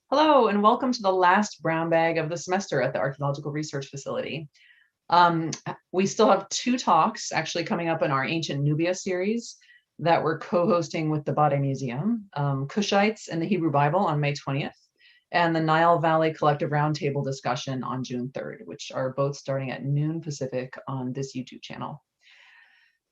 Hello, and welcome to the last brown bag of the semester at the Archaeological Research Facility. We still have two talks actually coming up in our Ancient Nubia series that we're co-hosting with the Bade Museum, Cushites and the Hebrew Bible on May 20th, and the Nile Valley Collective Roundtable discussion on June 3rd, which are both starting at noon Pacific on this YouTube channel.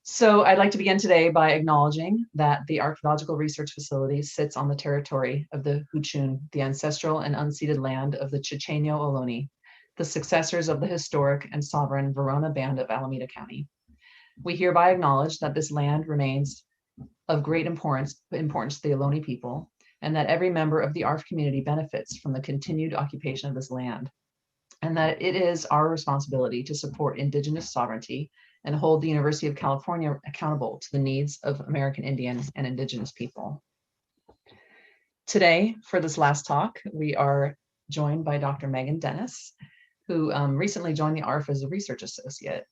So I'd like to begin today by acknowledging that the Archaeological Research Facility sits on the territory of the Huchun, the ancestral and unceded land of the Chochenyo Ohlone, the successors of the historic and sovereign Verona Band of Alameda County. We hereby acknowledge that this land remains of great importance to the Ohlone people, and that every member of the ARF community benefits from the continued occupation of this land, and that it is our responsibility to support Indigenous sovereignty and hold the University of California accountable to the needs of American Indian and Indigenous people. Today, for this last talk, we are joined by Dr. Meghan Dennis, who recently joined the ARF as a research associate.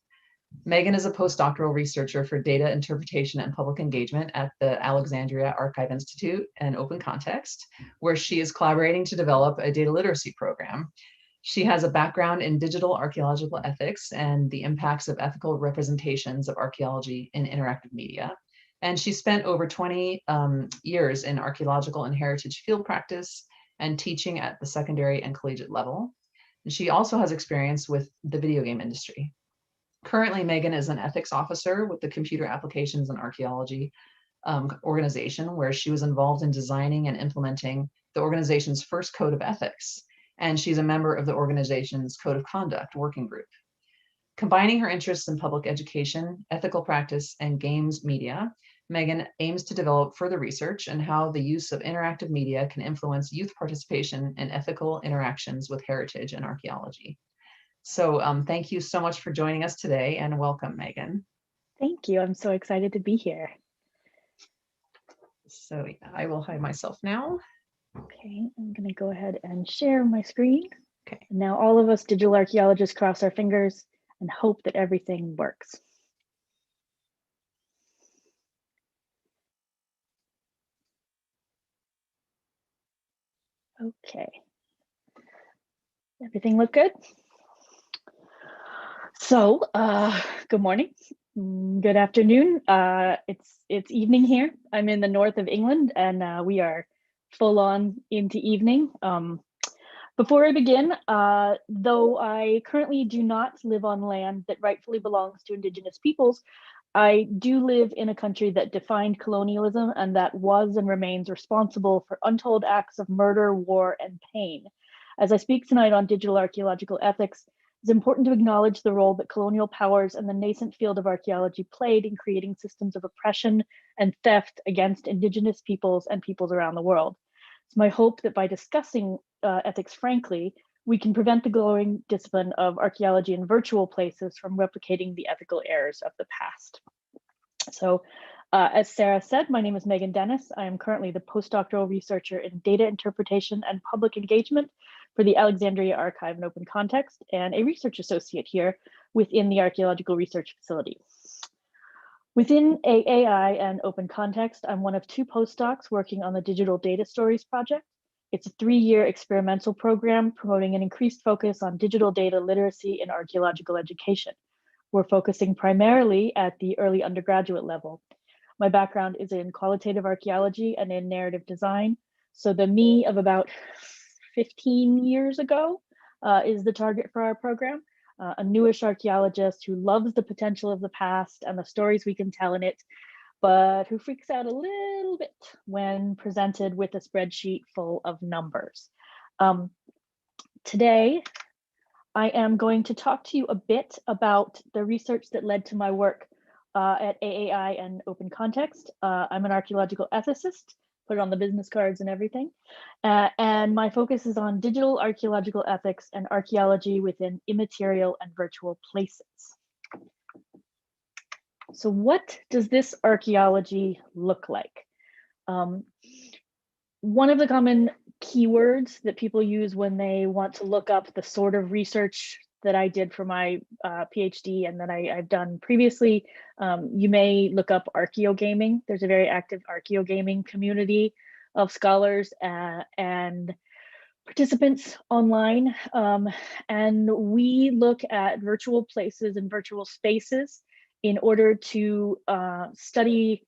Meghan is a postdoctoral researcher for data interpretation and public engagement at the Alexandria Archive Institute and Open Context, where she is collaborating to develop a data literacy program. She has a background in digital archaeological ethics and the impacts of ethical representations of archaeology in interactive media. And she spent over 20 years in archaeological and heritage field practice and teaching at the secondary and collegiate level. And she also has experience with the video game industry. Currently, Meghan is an ethics officer with the Computer Applications and Archaeology organization, where she was involved in designing and implementing the organization's first code of ethics. And she's a member of the organization's Code of Conduct working group. Combining her interests in public education, ethical practice, and games media, Meghan aims to develop further research on how the use of interactive media can influence youth participation in ethical interactions with heritage and archaeology. So thank you so much for joining us today, and welcome, Meghan. Thank you. I'm so excited to be here. So I will hide myself now. Okay, I'm going to go ahead and share my screen. Okay. Now all of us digital archaeologists cross our fingers and hope that everything works. Okay. Everything look good? So, good morning, good afternoon. It's evening here. I'm in the north of England, and we are full on into evening. Before I begin, though I currently do not live on land that rightfully belongs to Indigenous peoples, I do live in a country that defined colonialism and that was and remains responsible for untold acts of murder, war, and pain. As I speak tonight on digital archaeological ethics, it's important to acknowledge the role that colonial powers and the nascent field of archaeology played in creating systems of oppression and theft against Indigenous peoples and peoples around the world. It's my hope that by discussing ethics frankly, we can prevent the growing discipline of archaeology in virtual places from replicating the ethical errors of the past. So, as Sarah said, my name is Meghan Dennis. I am currently the postdoctoral researcher in data interpretation and public engagement for the Alexandria Archive and Open Context, and a research associate here within the Archaeological Research Facility. Within AI and Open Context, I'm one of two postdocs working on the Digital Data Stories project. It's a 3-year experimental program promoting an increased focus on digital data literacy in archaeological education. We're focusing primarily at the early undergraduate level. My background is in qualitative archaeology and in narrative design. So the me of about 15 years ago is the target for our program. A newish archaeologist who loves the potential of the past and the stories we can tell in it, but who freaks out a little bit when presented with a spreadsheet full of numbers. Today, I am going to talk to you a bit about the research that led to my work at AAI and Open Context. I'm an archaeological ethicist, put it on the business cards and everything. And my focus is on digital archaeological ethics and archaeology within immaterial and virtual places. So what does this archaeology look like? One of the common keywords that people use when they want to look up the sort of research that I did for my PhD and that I've done previously, you may look up archaeo-gaming. There's a very active archaeo-gaming community of scholars, and participants online, and we look at virtual places and virtual spaces in order to study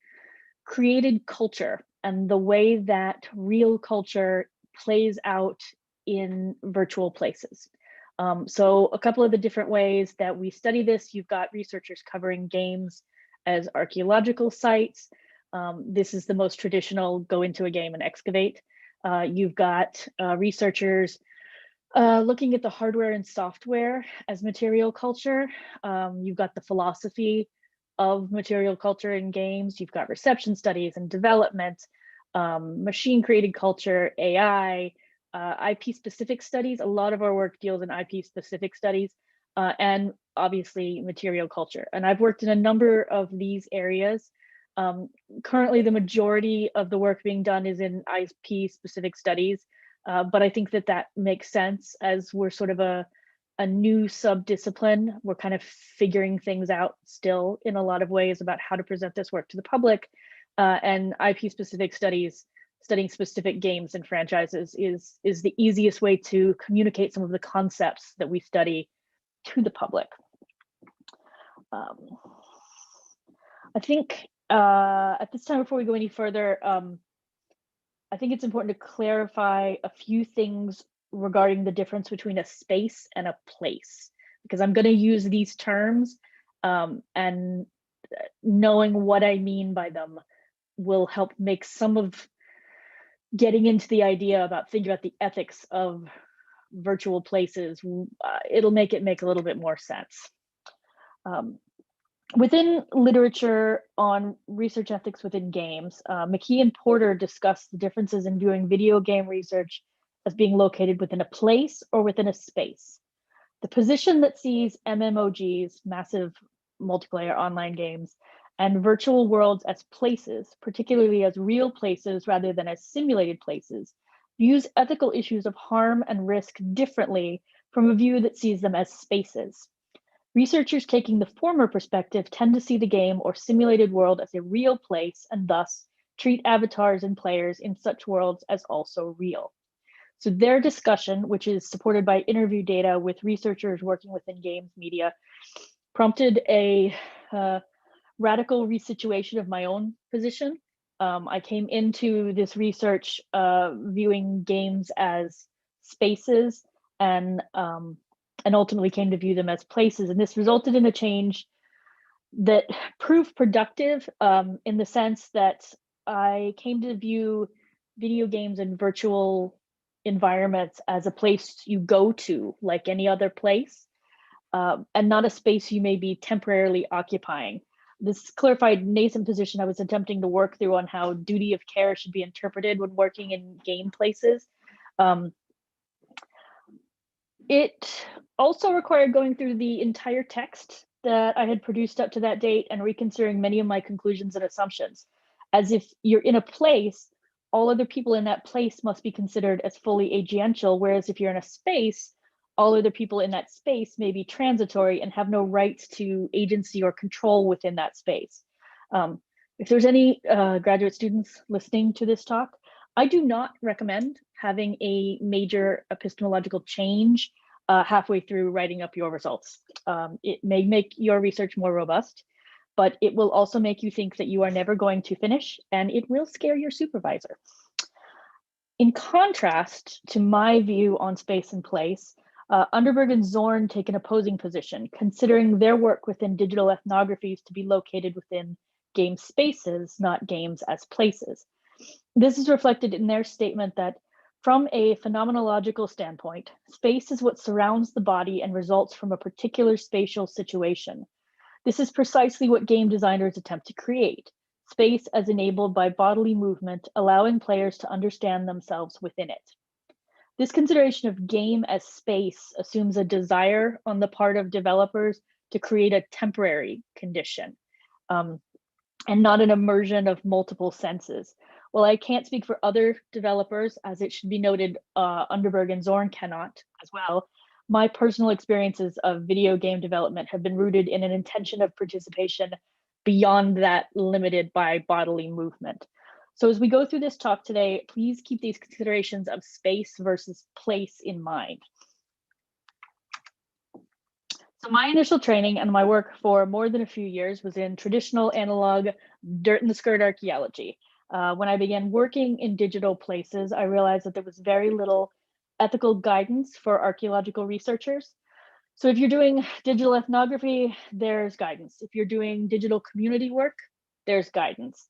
created culture and the way that real culture plays out in virtual places. So a couple of the different ways that we study this, you've got researchers covering games as archaeological sites. This is the most traditional, go into a game and excavate. You've got researchers looking at the hardware and software as material culture. You've got the philosophy of material culture in games. You've got reception studies and development, machine created culture, AI, IP specific studies. A lot of our work deals in IP specific studies, and obviously material culture. And I've worked in a number of these areas. Currently, the majority of the work being done is in IP specific studies, but I think that that makes sense as we're sort of a new sub-discipline. We're kind of figuring things out still in a lot of ways about how to present this work to the public, and IP specific studies, studying specific games and franchises is the easiest way to communicate some of the concepts that we study to the public. I think at this time, before we go any further, I think it's important to clarify a few things regarding the difference between a space and a place, because I'm going to use these terms, and knowing what I mean by them will help make some of getting into the idea about thinking about the ethics of virtual places. It'll make it make a little bit more sense. Within literature on research ethics within games, McKee and Porter discuss the differences in viewing video game research as being located within a place or within a space. The position that sees MMOGs, massive multiplayer online games, and virtual worlds as places, particularly as real places rather than as simulated places, views ethical issues of harm and risk differently from a view that sees them as spaces. Researchers taking the former perspective tend to see the game or simulated world as a real place and thus treat avatars and players in such worlds as also real. So their discussion, which is supported by interview data with researchers working within games media, prompted a radical resituation of my own position. I came into this research viewing games as spaces and ultimately came to view them as places. And this resulted in a change that proved productive in the sense that I came to view video games and virtual environments as a place you go to like any other place, and not a space you may be temporarily occupying. This clarified nascent position I was attempting to work through on how duty of care should be interpreted when working in game places. It also required going through the entire text that I had produced up to that date and reconsidering many of my conclusions and assumptions. As if you're in a place, all other people in that place must be considered as fully agential, whereas if you're in a space, all other people in that space may be transitory and have no rights to agency or control within that space. If there's any graduate students listening to this talk, I do not recommend having a major epistemological change halfway through writing up your results. It may make your research more robust, but it will also make you think that you are never going to finish, and it will scare your supervisor. In contrast to my view on space and place, Underberg and Zorn take an opposing position, considering their work within digital ethnographies to be located within game spaces, not games as places. This is reflected in their statement that from a phenomenological standpoint, space is what surrounds the body and results from a particular spatial situation. This is precisely what game designers attempt to create, space as enabled by bodily movement, allowing players to understand themselves within it. This consideration of game as space assumes a desire on the part of developers to create a temporary condition, and not an immersion of multiple senses. While I can't speak for other developers, as it should be noted, Underberg and Zorn cannot as well, my personal experiences of video game development have been rooted in an intention of participation beyond that limited by bodily movement. So as we go through this talk today, please keep these considerations of space versus place in mind. So my initial training and my work for more than a few years was in traditional analog dirt in the skirt archaeology. When I began working in digital places, I realized that there was very little ethical guidance for archaeological researchers. So if you're doing digital ethnography, there's guidance. If you're doing digital community work, there's guidance.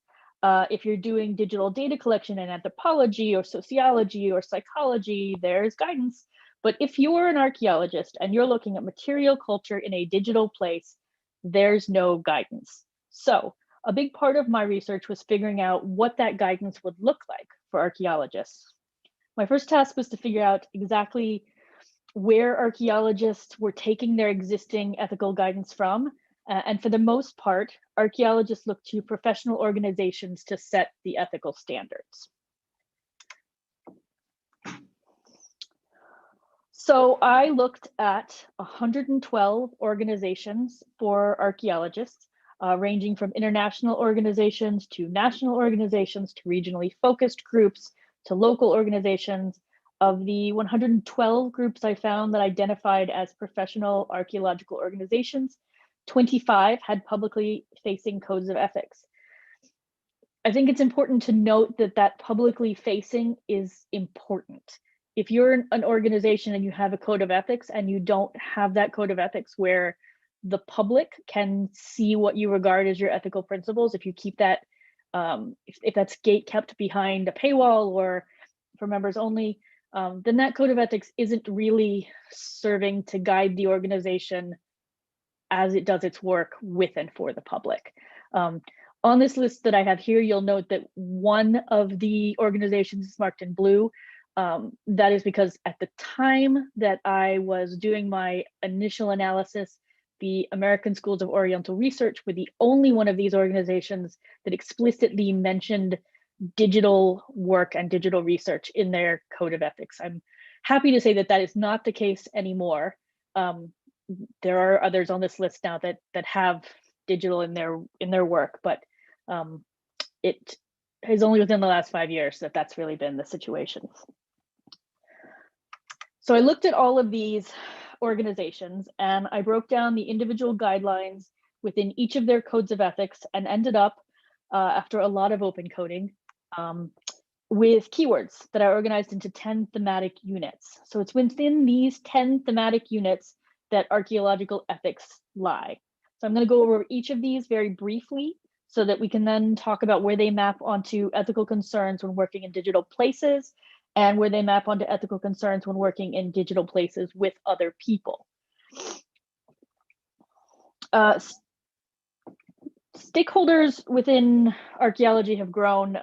If you're doing digital data collection in anthropology or sociology or psychology, there's guidance. But if you're an archaeologist and you're looking at material culture in a digital place, there's no guidance. So a big part of my research was figuring out what that guidance would look like for archaeologists. My first task was to figure out exactly where archaeologists were taking their existing ethical guidance from. And for the most part, archaeologists look to professional organizations to set the ethical standards. So I looked at 112 organizations for archaeologists, ranging from international organizations to national organizations to regionally focused groups to local organizations. Of the 112 groups I found that identified as professional archaeological organizations, 25 had publicly facing codes of ethics. I think it's important to note that that publicly facing is important. If you're an organization and you have a code of ethics and you don't have that code of ethics where the public can see what you regard as your ethical principles, if you keep that, if that's gate kept behind a paywall or for members only, then that code of ethics isn't really serving to guide the organization as it does its work with and for the public. On this list that I have here, you'll note that one of the organizations is marked in blue. That is because at the time that I was doing my initial analysis, the American Schools of Oriental Research were the only one of these organizations that explicitly mentioned digital work and digital research in their code of ethics. I'm happy to say that that is not the case anymore. There are others on this list now that have digital in their work, but it is only within the last 5 years that that's really been the situation. So I looked at all of these organizations and I broke down the individual guidelines within each of their codes of ethics and ended up, after a lot of open coding, with keywords that are organized into 10 thematic units. So it's within these 10 thematic units that archaeological ethics lie. So I'm going to go over each of these very briefly so that we can then talk about where they map onto ethical concerns when working in digital places and where they map onto ethical concerns when working in digital places with other people. Stakeholders within archaeology have grown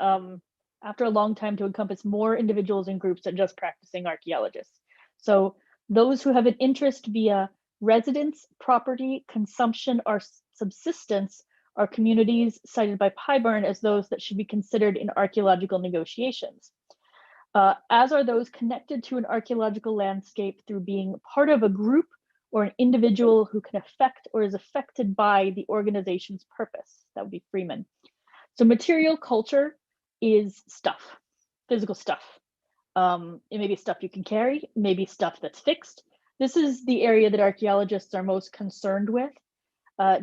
after a long time to encompass more individuals and groups than just practicing archaeologists. So those who have an interest via residence, property, consumption, or subsistence are communities cited by Pyburn as those that should be considered in archaeological negotiations, as are those connected to an archaeological landscape through being part of a group or an individual who can affect or is affected by the organization's purpose. That would be Freeman. So material culture is stuff, physical stuff. It may be stuff you can carry, maybe stuff that's fixed. This is the area that archaeologists are most concerned with.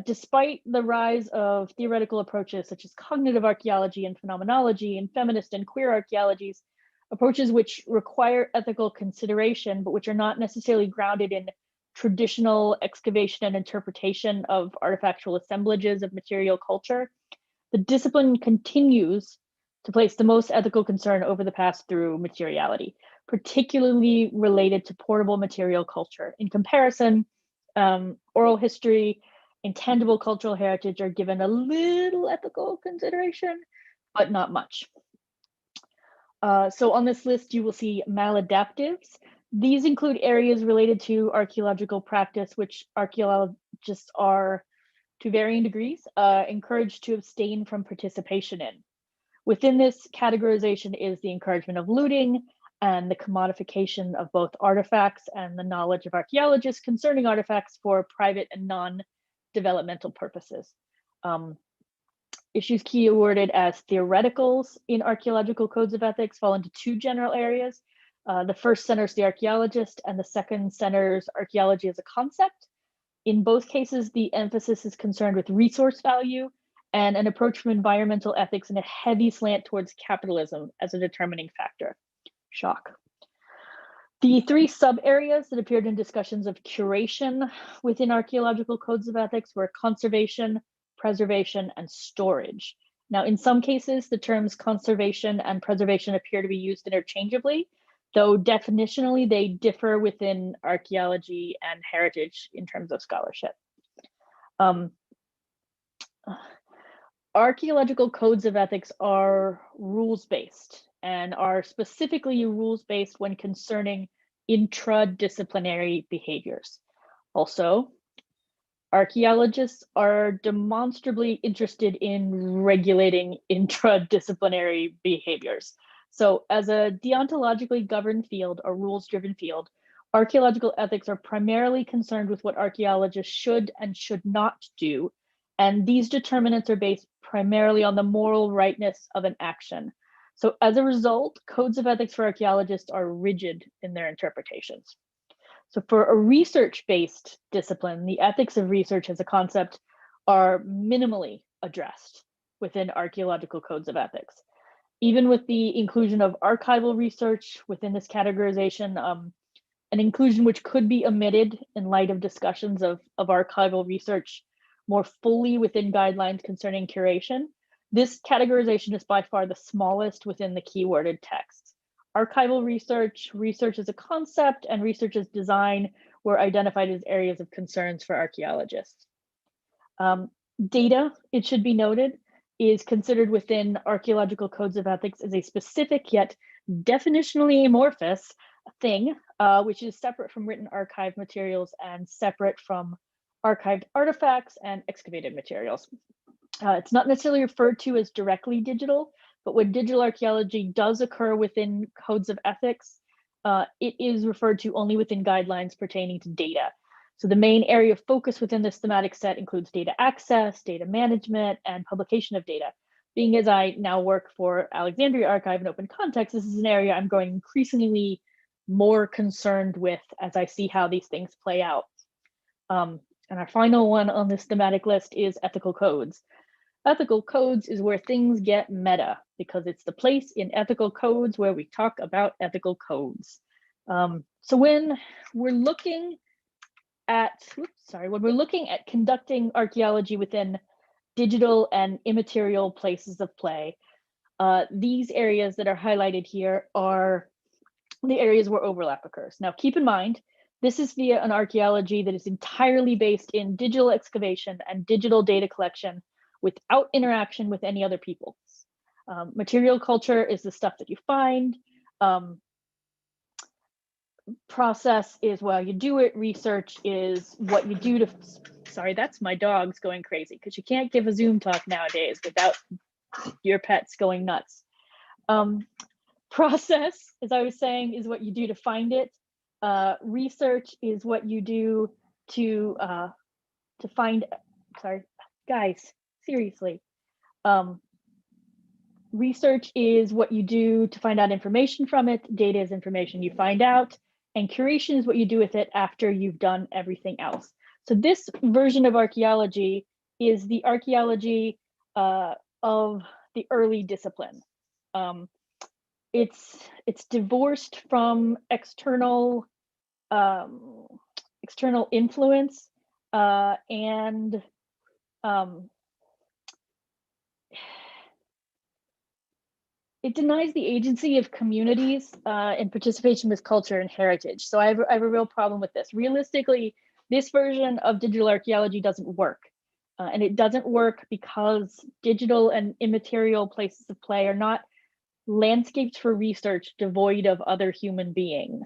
Despite the rise of theoretical approaches such as cognitive archaeology and phenomenology and feminist and queer archaeologies, approaches which require ethical consideration, but which are not necessarily grounded in traditional excavation and interpretation of artifactual assemblages of material culture, the discipline continues to place the most ethical concern over the past through materiality, particularly related to portable material culture. In comparison, oral history, intangible cultural heritage are given a little ethical consideration, but not much. So on this list, you will see maladaptives. These include areas related to archaeological practice, which archaeologists are, to varying degrees, encouraged to abstain from participation in. Within this categorization is the encouragement of looting and the commodification of both artifacts and the knowledge of archaeologists concerning artifacts for private and non-developmental purposes. Issues keyworded as theoreticals in archaeological codes of ethics fall into two general areas. The first centers the archaeologist, and the second centers archaeology as a concept. In both cases, the emphasis is concerned with resource value and an approach from environmental ethics and a heavy slant towards capitalism as a determining factor. Shock. The three sub-areas that appeared in discussions of curation within archaeological codes of ethics were conservation, preservation, and storage. Now, in some cases, the terms conservation and preservation appear to be used interchangeably, though definitionally they differ within archaeology and heritage in terms of scholarship. Archaeological codes of ethics are rules-based and are specifically rules-based when concerning intradisciplinary behaviors. Also, archaeologists are demonstrably interested in regulating intradisciplinary behaviors. So as a deontologically governed field, a rules-driven field, archaeological ethics are primarily concerned with what archaeologists should and should not do. And these determinants are based primarily on the moral rightness of an action. So as a result, codes of ethics for archaeologists are rigid in their interpretations. So for a research-based discipline, the ethics of research as a concept are minimally addressed within archaeological codes of ethics. Even with the inclusion of archival research within this categorization, an inclusion which could be omitted in light of discussions of archival research more fully within guidelines concerning curation, this categorization is by far the smallest within the keyworded texts. Archival research, research as a concept, and research as design were identified as areas of concerns for archaeologists. Data, it should be noted, is considered within archaeological codes of ethics as a specific yet definitionally amorphous thing, which is separate from written archive materials and separate from archived artifacts and excavated materials. It's not necessarily referred to as directly digital, but when digital archaeology does occur within codes of ethics, it is referred to only within guidelines pertaining to data. So the main area of focus within this thematic set includes data access, data management, and publication of data. Being as I now work for Alexandria Archive in open context, this is an area I'm growing increasingly more concerned with as I see how these things play out. And our final one on this thematic list is ethical codes. Ethical codes is where things get meta because it's the place in ethical codes where we talk about ethical codes. So when we're looking at, conducting archaeology within digital and immaterial places of play, these areas that are highlighted here are the areas where overlap occurs. Now, keep in mind, this is via an archaeology that is entirely based in digital excavation and digital data collection without interaction with any other people. Material culture is the stuff that you find. Process is while you do it. Research is what you do to, sorry, that's my dogs going crazy because you can't give a Zoom talk nowadays without your pets going nuts. Process, as I was saying, is what you do to find it. Research is what you do to find, sorry, guys, seriously. Research is what you do to find out information from it. Data is information you find out. And curation is what you do with it after you've done everything else. So this version of archaeology is the archaeology of the early discipline. It's divorced from external influence and it denies the agency of communities in participation with culture and heritage. So I have a real problem with this. Realistically, this version of digital archaeology doesn't work. And it doesn't work because digital and immaterial places of play are not landscapes for research devoid of other human beings.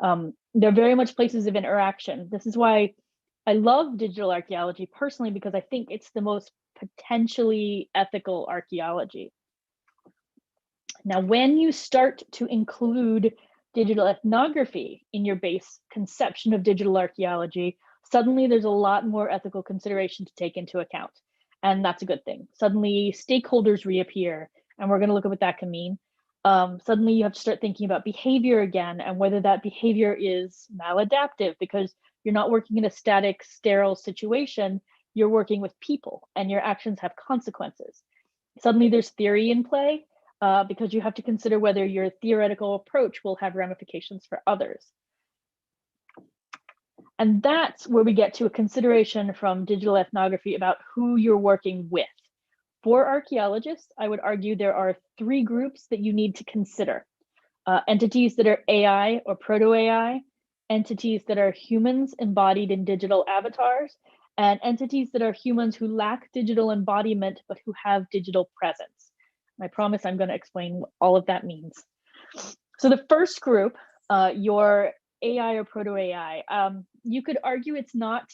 They're very much places of interaction. This is why I love digital archaeology personally, because I think it's the most potentially ethical archaeology. Now, when you start to include digital ethnography in your base conception of digital archaeology, suddenly there's a lot more ethical consideration to take into account. and that's a good thing. Suddenly stakeholders reappear, and we're going to look at what that can mean. Suddenly you have to start thinking about behavior again, and whether that behavior is maladaptive, because you're not working in a static, sterile situation, you're working with people, and your actions have consequences. Suddenly there's theory in play, because you have to consider whether your theoretical approach will have ramifications for others. And that's where we get to a consideration from digital ethnography about who you're working with. For archaeologists, I would argue there are 3 groups that you need to consider. Entities that are AI or proto-AI, entities that are humans embodied in digital avatars, and entities that are humans who lack digital embodiment but who have digital presence. I promise I'm going to explain what all of that means. So the first group, your AI or proto-AI, you could argue it's not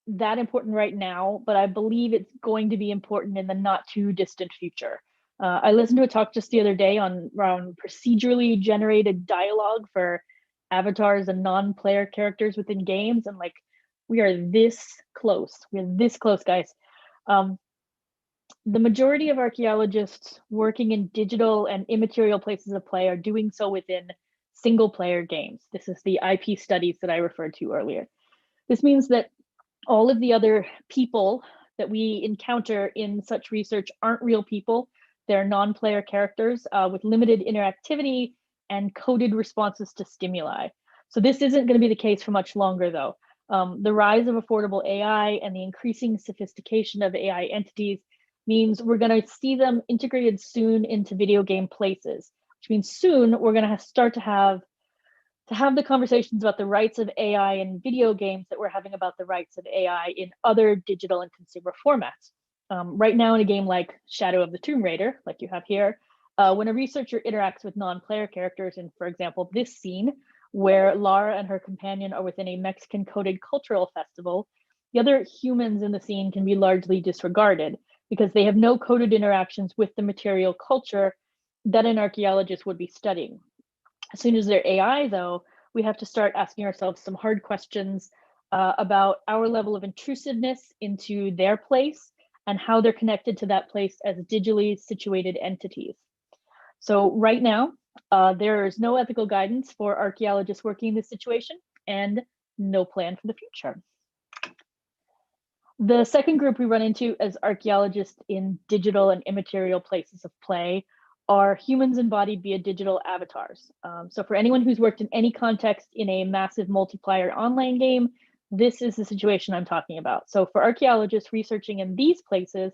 that important right now, but I believe it's going to be important in the not too distant future. I listened to a talk just the other day on around procedurally generated dialogue for avatars and non-player characters within games, and like, we are this close. We're this close, guys. The majority of archaeologists working in digital and immaterial places of play are doing so within single player games. This is the IP studies that I referred to earlier. This means that all of the other people that we encounter in such research aren't real people. They're non-player characters with limited interactivity and coded responses to stimuli. So this isn't going to be the case for much longer, though. The rise of affordable AI and the increasing sophistication of AI entities means we're going to see them integrated soon into video game places, which means soon we're going to start to have the conversations about the rights of AI in video games that we're having about the rights of AI in other digital and consumer formats. Right now in a game like Shadow of the Tomb Raider, like you have here, when a researcher interacts with non-player characters in, for example, this scene, where Lara and her companion are within a Mexican-coded cultural festival, the other humans in the scene can be largely disregarded because they have no coded interactions with the material culture that an archaeologist would be studying. As soon as they're AI, though, we have to start asking ourselves some hard questions about our level of intrusiveness into their place and how they're connected to that place as digitally situated entities. So right now, there is no ethical guidance for archaeologists working in this situation and no plan for the future. The second group we run into as archaeologists in digital and immaterial places of play are humans embodied via digital avatars. So for anyone who's worked in any context in a massive multiplayer online game, this is the situation I'm talking about. So for archaeologists researching in these places,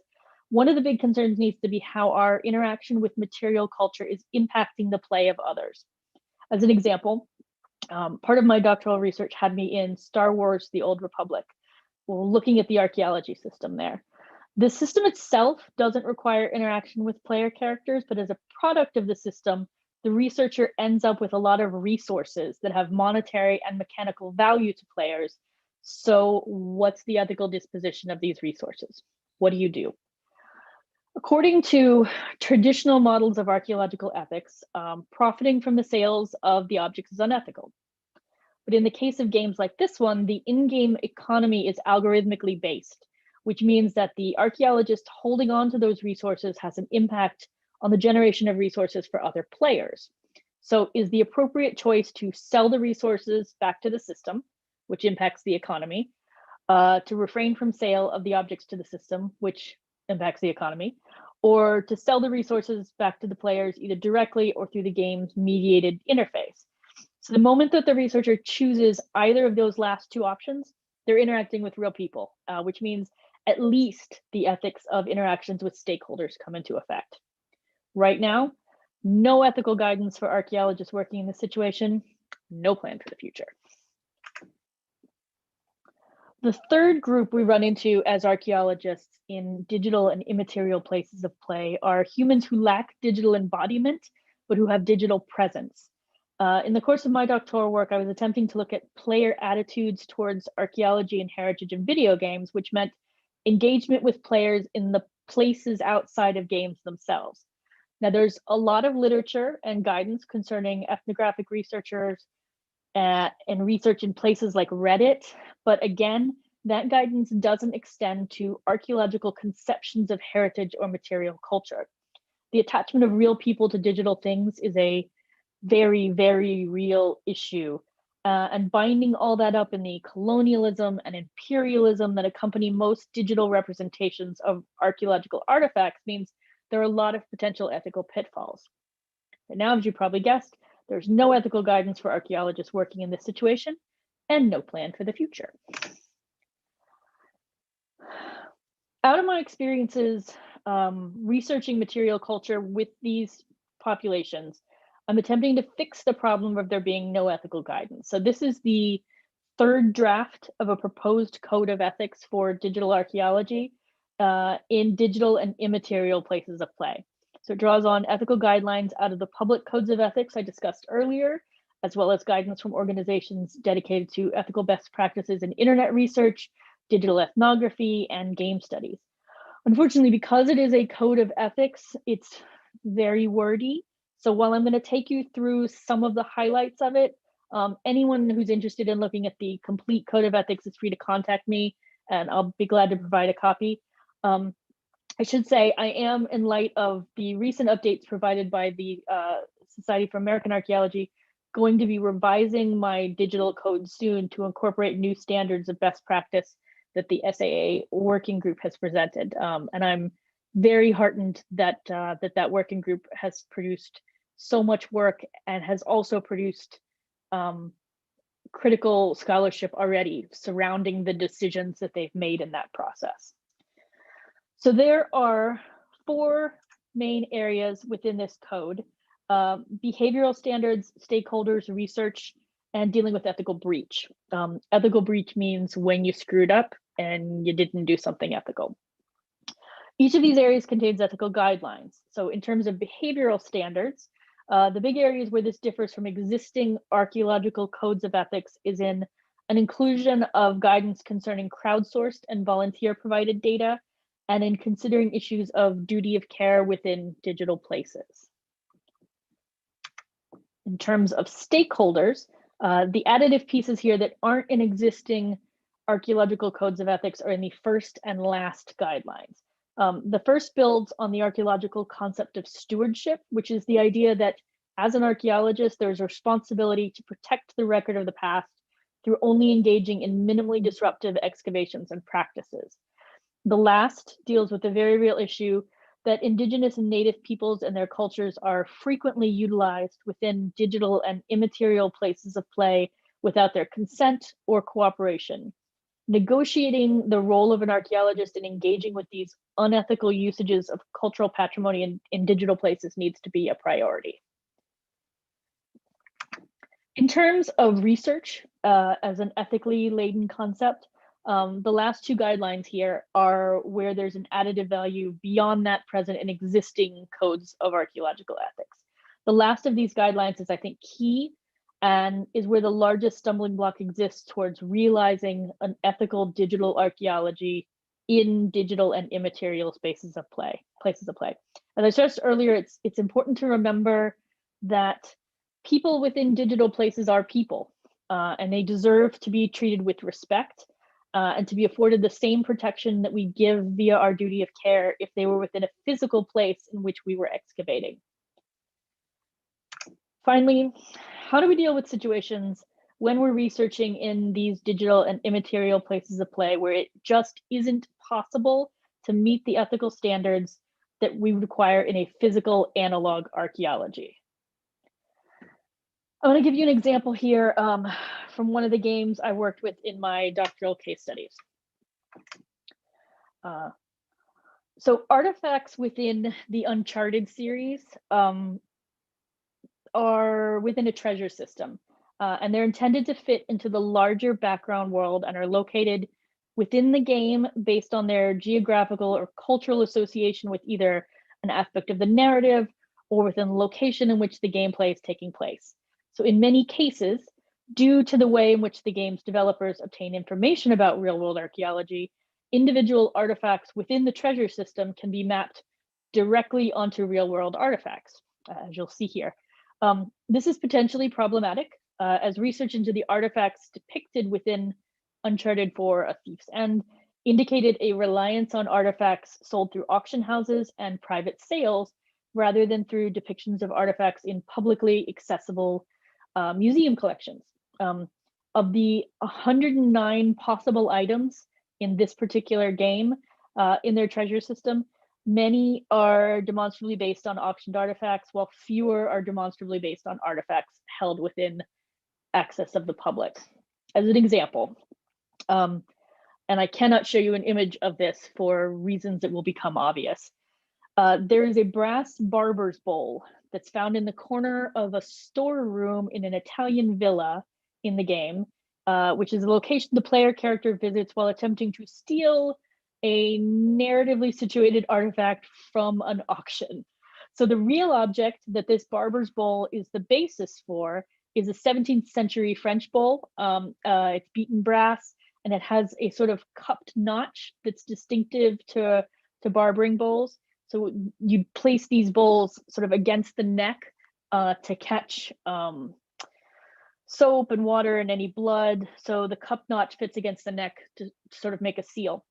one of the big concerns needs to be how our interaction with material culture is impacting the play of others. As an example, part of my doctoral research had me in Star Wars: The Old Republic, looking at the archaeology system there. The system itself doesn't require interaction with player characters, but as a product of the system, the researcher ends up with a lot of resources that have monetary and mechanical value to players. So what's the ethical disposition of these resources? What do you do? According to traditional models of archaeological ethics, profiting from the sales of the objects is unethical. But in the case of games like this one, the in-game economy is algorithmically based, which means that the archaeologist holding on to those resources has an impact on the generation of resources for other players. So is the appropriate choice to sell the resources back to the system, which impacts the economy, to refrain from sale of the objects to the system, which impacts the economy, or to sell the resources back to the players either directly or through the game's mediated interface? So the moment that the researcher chooses either of those last 2 options, they're interacting with real people, which means at least the ethics of interactions with stakeholders come into effect. Right now, no ethical guidance for archaeologists working in this situation, no plan for the future. The third group we run into as archaeologists in digital and immaterial places of play are humans who lack digital embodiment, but who have digital presence. In the course of my doctoral work, I was attempting to look at player attitudes towards archaeology and heritage in video games, which meant engagement with players in the places outside of games themselves. Now, there's a lot of literature and guidance concerning ethnographic researchers and research in places like Reddit, but again, that guidance doesn't extend to archaeological conceptions of heritage or material culture. The attachment of real people to digital things is a very, very real issue. And binding all that up in the colonialism and imperialism that accompany most digital representations of archaeological artifacts means there are a lot of potential ethical pitfalls. And now, as you probably guessed, there's no ethical guidance for archaeologists working in this situation and no plan for the future. Out of my experiences researching material culture with these populations, I'm attempting to fix the problem of there being no ethical guidance. So this is the third draft of a proposed code of ethics for digital archaeology in digital and immaterial places of play. So it draws on ethical guidelines out of the public codes of ethics I discussed earlier, as well as guidance from organizations dedicated to ethical best practices in internet research, digital ethnography, and game studies. Unfortunately, because it is a code of ethics, it's very wordy. So while I'm going to take you through some of the highlights of it, anyone who's interested in looking at the complete code of ethics is free to contact me, and I'll be glad to provide a copy. I should say I am, in light of the recent updates provided by the Society for American Archaeology, going to be revising my digital code soon to incorporate new standards of best practice that the SAA working group has presented. And I'm very heartened that that working group has produced so much work and has also produced critical scholarship already surrounding the decisions that they've made in that process. So there are 4 main areas within this code: behavioral standards, stakeholders, research, and dealing with ethical breach. Ethical breach means when you screwed up and you didn't do something ethical. Each of these areas contains ethical guidelines. So in terms of behavioral standards, the big areas where this differs from existing archaeological codes of ethics is in an inclusion of guidance concerning crowdsourced and volunteer provided data, and in considering issues of duty of care within digital places. In terms of stakeholders, the additive pieces here that aren't in existing archaeological codes of ethics are in the first and last guidelines. The first builds on the archaeological concept of stewardship, which is the idea that as an archaeologist, there's a responsibility to protect the record of the past through only engaging in minimally disruptive excavations and practices. The last deals with the very real issue that Indigenous and Native peoples and their cultures are frequently utilized within digital and immaterial places of play without their consent or cooperation. Negotiating the role of an archaeologist in engaging with these unethical usages of cultural patrimony in digital places needs to be a priority. In terms of research as an ethically laden concept, the last 2 guidelines here are where there's an additive value beyond that present in existing codes of archaeological ethics. The last of these guidelines is, I think, key and is where the largest stumbling block exists towards realizing an ethical digital archaeology in digital and immaterial places of play. As I stressed earlier, it's important to remember that people within digital places are people, and they deserve to be treated with respect and to be afforded the same protection that we give via our duty of care if they were within a physical place in which we were excavating. Finally, how do we deal with situations when we're researching in these digital and immaterial places of play where it just isn't possible to meet the ethical standards that we require in a physical analog archaeology? I'm going to give you an example here from one of the games I worked with in my doctoral case studies. So artifacts within the Uncharted series are within a treasure system, and they're intended to fit into the larger background world and are located within the game based on their geographical or cultural association with either an aspect of the narrative or within the location in which the gameplay is taking place. So in many cases, due to the way in which the game's developers obtain information about real-world archaeology, individual artifacts within the treasure system can be mapped directly onto real-world artifacts, as you'll see here. This is potentially problematic, as research into the artifacts depicted within uncharted for a thief's end, indicated a reliance on artifacts sold through auction houses and private sales rather than through depictions of artifacts in publicly accessible museum collections. Of the 109 possible items in this particular game in their treasure system, many are demonstrably based on auctioned artifacts, while fewer are demonstrably based on artifacts held within access of the public. As an example, and I cannot show you an image of this for reasons that will become obvious. There is a brass barber's bowl that's found in the corner of a storeroom in an Italian villa in the game, which is a location the player character visits while attempting to steal a narratively situated artifact from an auction. So the real object that this barber's bowl is the basis for is a 17th century French bowl. It's beaten brass, and it has a sort of cupped notch that's distinctive to barbering bowls. So you place these bowls sort of against the neck to catch soap and water and any blood. So the cup notch fits against the neck to sort of make a seal.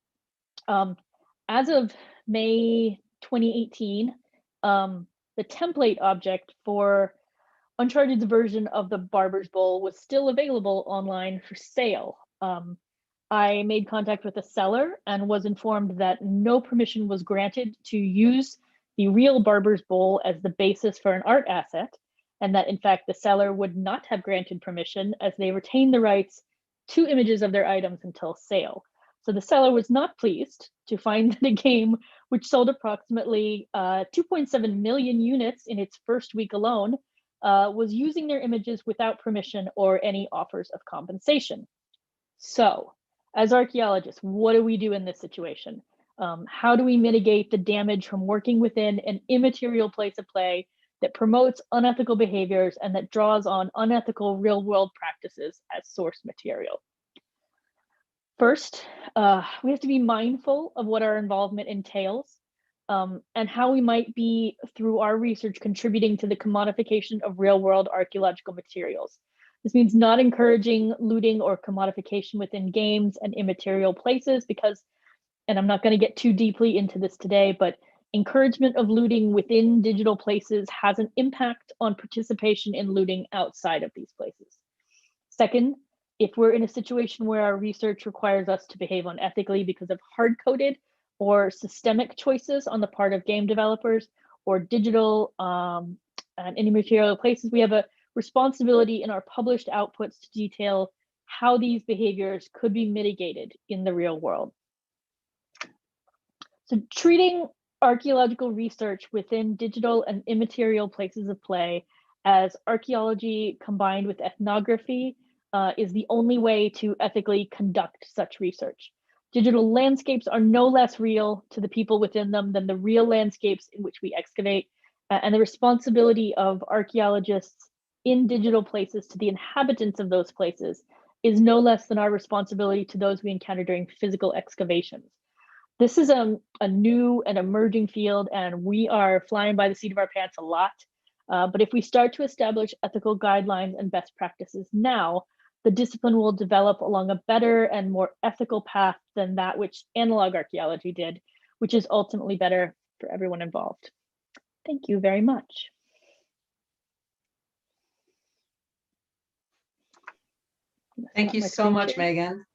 As of May 2018, the template object for Uncharted's version of the barber's bowl was still available online for sale. I made contact with the seller and was informed that no permission was granted to use the real barber's bowl as the basis for an art asset, and that in fact the seller would not have granted permission as they retained the rights to images of their items until sale. So the seller was not pleased to find that a game which sold approximately 2.7 million units in its first week alone was using their images without permission or any offers of compensation. So, as archaeologists, what do we do in this situation? How do we mitigate the damage from working within an immaterial place of play that promotes unethical behaviors and that draws on unethical real-world practices as source material? First, we have to be mindful of what our involvement entails and how we might be, through our research, contributing to the commodification of real-world archaeological materials. This means not encouraging looting or commodification within games and immaterial places because, and I'm not going to get too deeply into this today, but encouragement of looting within digital places has an impact on participation in looting outside of these places. Second, if we're in a situation where our research requires us to behave unethically because of hard-coded or systemic choices on the part of game developers or digital and immaterial places, we have a responsibility in our published outputs to detail how these behaviors could be mitigated in the real world. So treating archaeological research within digital and immaterial places of play as archaeology combined with ethnography is the only way to ethically conduct such research. Digital landscapes are no less real to the people within them than the real landscapes in which we excavate, and the responsibility of archaeologists in digital places to the inhabitants of those places is no less than our responsibility to those we encounter during physical excavations. This is a new and emerging field, and we are flying by the seat of our pants a lot. But if we start to establish ethical guidelines and best practices now, the discipline will develop along a better and more ethical path than that which analog archaeology did, which is ultimately better for everyone involved. Thank you very much. Thank you so much, Megan.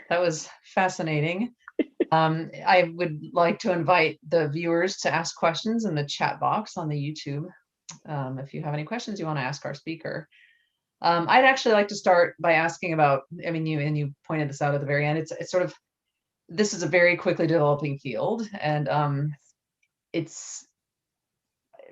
That was fascinating. I would like to invite the viewers to ask questions in the chat box on the YouTube. If you have any questions you want to ask our speaker. I'd actually like to start by asking about, I mean, you pointed this out at the very end, it's sort of, this is a very quickly developing field, and it's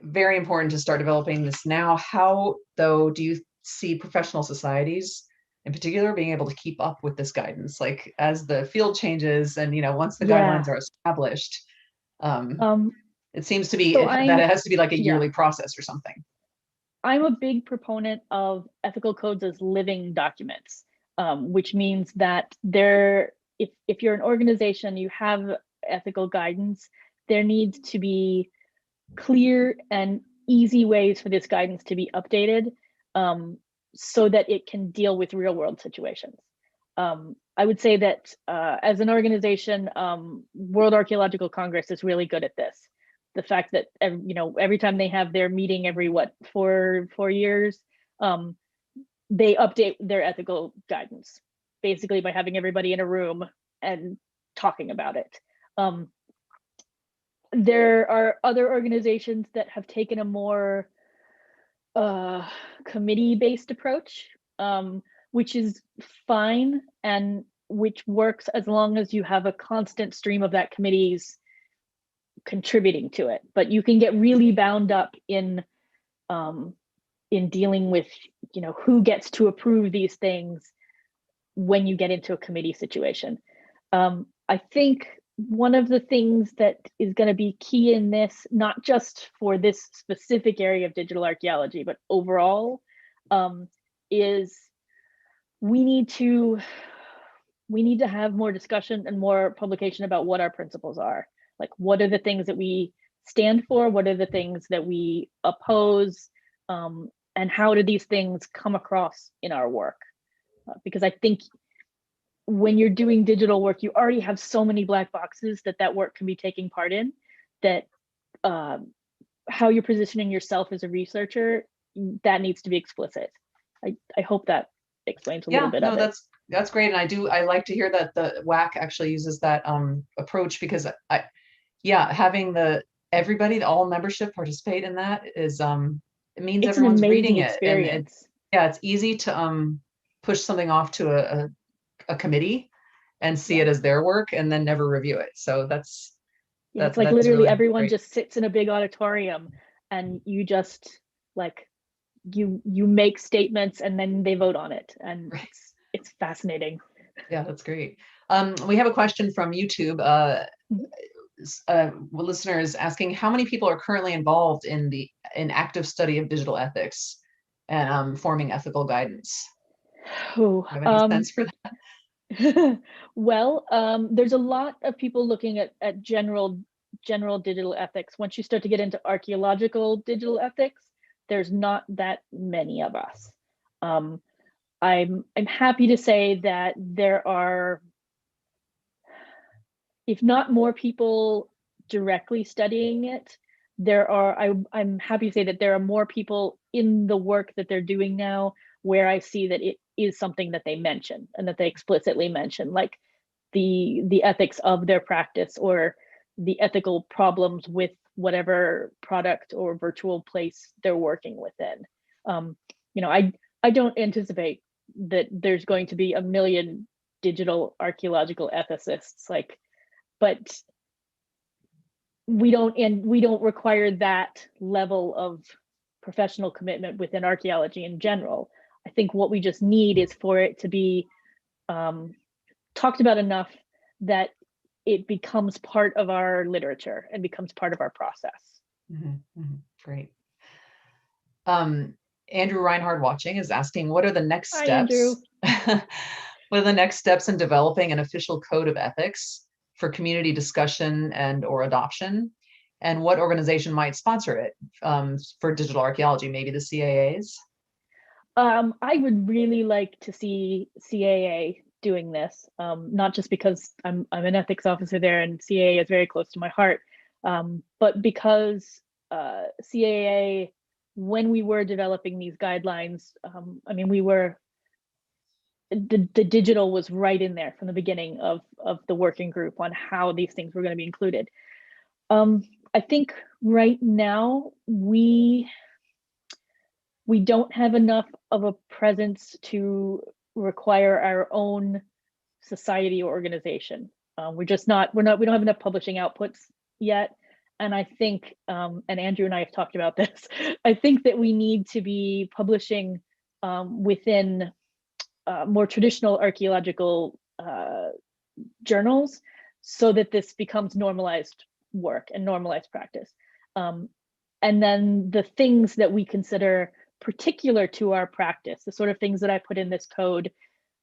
very important to start developing this now. How, though, do you see professional societies in particular being able to keep up with this guidance, like as the field changes and, you know, once the guidelines are established? It seems to be that it has to be like a yearly process or something. I'm a big proponent of ethical codes as living documents, which means that if you're an organization, you have ethical guidance, there needs to be clear and easy ways for this guidance to be updated so that it can deal with real world situations. I would say that as an organization, World Archaeological Congress is really good at this. The fact that every time they have their meeting every 4 years, they update their ethical guidance, basically by having everybody in a room and talking about it. There are other organizations that have taken a more committee-based approach, which is fine and which works as long as you have a constant stream of that committee's contributing to it. But you can get really bound up in dealing with who gets to approve these things when you get into a committee situation. I think one of the things that is going to be key in this, not just for this specific area of digital archaeology, but overall, is we need to have more discussion and more publication about what our principles are. Like, what are the things that we stand for? What are the things that we oppose? And how do these things come across in our work? Because I think when you're doing digital work, you already have so many black boxes that work can be taking part in, that how you're positioning yourself as a researcher, that needs to be explicit. I hope that explains a little bit of it. That's great. And I like to hear that the WAC actually uses that approach, because having all membership participate in that is it means it's everyone's an reading amazing experience. It's easy to push something off to a committee and see it as their work and then never review it. So it's like literally really everyone great. just sits in a big auditorium and you just you make statements and then they vote on it, and it's fascinating. Yeah, that's great. We have a question from YouTube. Listeners asking how many people are currently involved in active study of digital ethics and forming ethical guidance. Do you have any sense for that? Well, there's a lot of people looking at general digital ethics. Once you start to get into archaeological digital ethics, there's not that many of us. I'm happy to say that there are, if not more people directly studying it, I'm happy to say that there are more people in the work that they're doing now where I see that it is something that they mention and that they explicitly mention, like the ethics of their practice or the ethical problems with whatever product or virtual place they're working within. I don't anticipate that there's going to be a million digital archaeological ethicists, but we don't require that level of professional commitment within archaeology in general. I think what we just need is for it to be talked about enough that it becomes part of our literature and becomes part of our process. Mm-hmm, mm-hmm. Great. Andrew Reinhard watching is asking, what are the next steps? Hi, Andrew. What are the next steps in developing an official code of ethics for community discussion or adoption? And what organization might sponsor it for digital archaeology? Maybe the CAAs? I would really like to see CAA doing this, not just because I'm an ethics officer there and CAA is very close to my heart, but because CAA, when we were developing these guidelines, the digital was right in there from the beginning of the working group on how these things were going to be included. I think right now we don't have enough of a presence to require our own society or organization. We don't have enough publishing outputs yet. And I think, and Andrew and I have talked about this, I think that we need to be publishing within more traditional archaeological journals so that this becomes normalized work and normalized practice. And then the things that we consider particular to our practice, the sort of things that I put in this code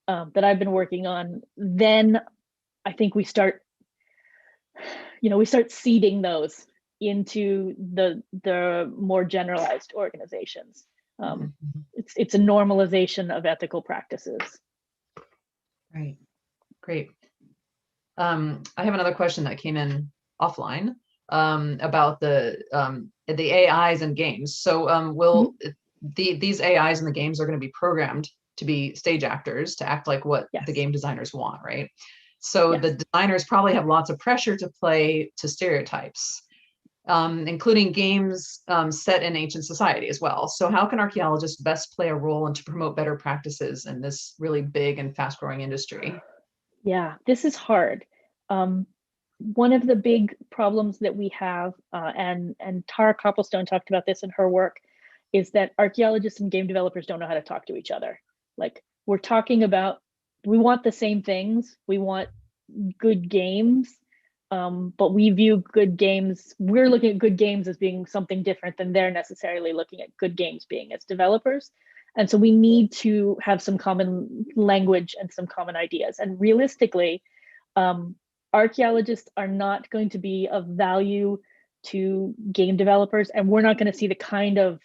that I've been working on, then I think we start seeding those into the more generalized organizations. It's a normalization of ethical practices. Right. Great. I have another question that came in offline about the AIs and games. So will these AIs in the games are going to be programmed to be stage actors, to act like what Yes. the game designers want, right? So Yes. the designers probably have lots of pressure to play to stereotypes, including games set in ancient society as well. So how can archaeologists best play a role and to promote better practices in this really big and fast growing industry? Yeah, this is hard. One of the big problems that we have, and Tara Copplestone talked about this in her work, is that archaeologists and game developers don't know how to talk to each other. Like, we're talking about, we want the same things. We want good games, but we view good games, we're looking at good games as being something different than they're necessarily looking at good games being as developers. And so we need to have some common language and some common ideas. And realistically, archaeologists are not going to be of value to game developers, and we're not going to see the kind of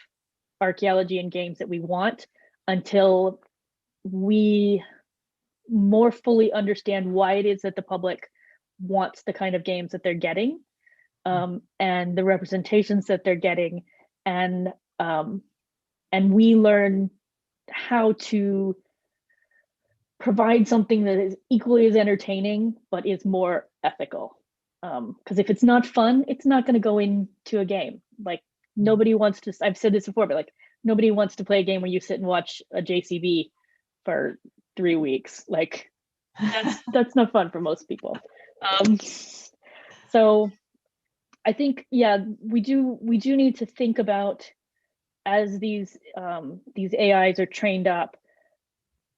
archaeology and games that we want until we more fully understand why it is that the public wants the kind of games that they're getting, and the representations that they're getting, and we learn how to provide something that is equally as entertaining but is more ethical. Because if it's not fun, it's not going to go into a game. Like, nobody wants to, I've said this before, but like, nobody wants to play a game where you sit and watch a JCB for 3 weeks. Like, that's not fun for most people. So I think, yeah, we do need to think about, as these AIs are trained up,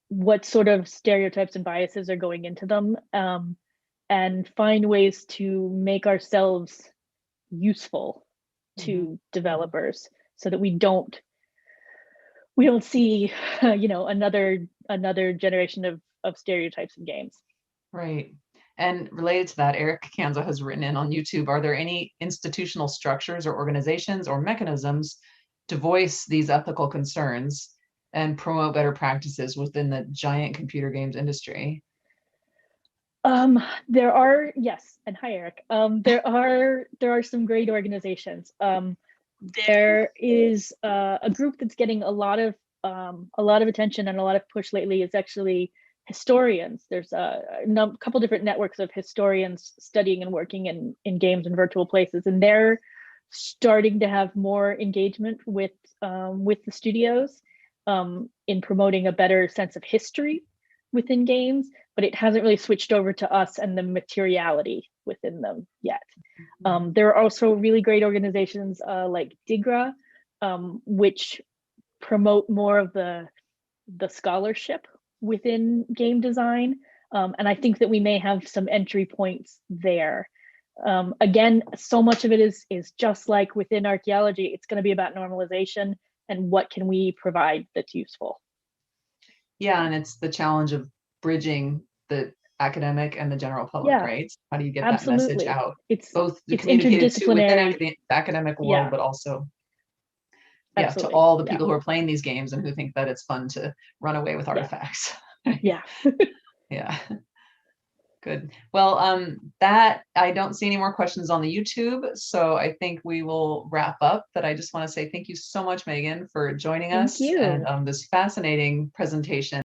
what sort of stereotypes and biases are going into them, and find ways to make ourselves useful to developers, so that we don't see another generation of stereotypes in games. Right. And related to that, Eric Kanza has written in on YouTube, are there any institutional structures or organizations or mechanisms to voice these ethical concerns and promote better practices within the giant computer games industry? There are, yes, and hi, Eric. There are some great organizations. There is a group that's getting a lot of attention and a lot of push lately, is actually historians. There's a couple different networks of historians studying and working in games and virtual places, and they're starting to have more engagement with the studios in promoting a better sense of history within games, but it hasn't really switched over to us and the materiality within them yet. There are also really great organizations like DIGRA, which promote more of the scholarship within game design. And I think that we may have some entry points there. Again, so much of it is just like within archaeology, it's going to be about normalization and what can we provide that's useful. Yeah, and it's the challenge of bridging the academic and the general public, right? How do you get that message out? It's both it's communicated to interdisciplinary. within the academic world, but also to Absolutely. all the people who are playing these games and who think that it's fun to run away with artifacts. Yeah. Yeah. Good. Well, that I don't see any more questions on the YouTube, so I think we will wrap up. But I just want to say thank you so much, Megan, for joining us Thank you. and this fascinating presentation.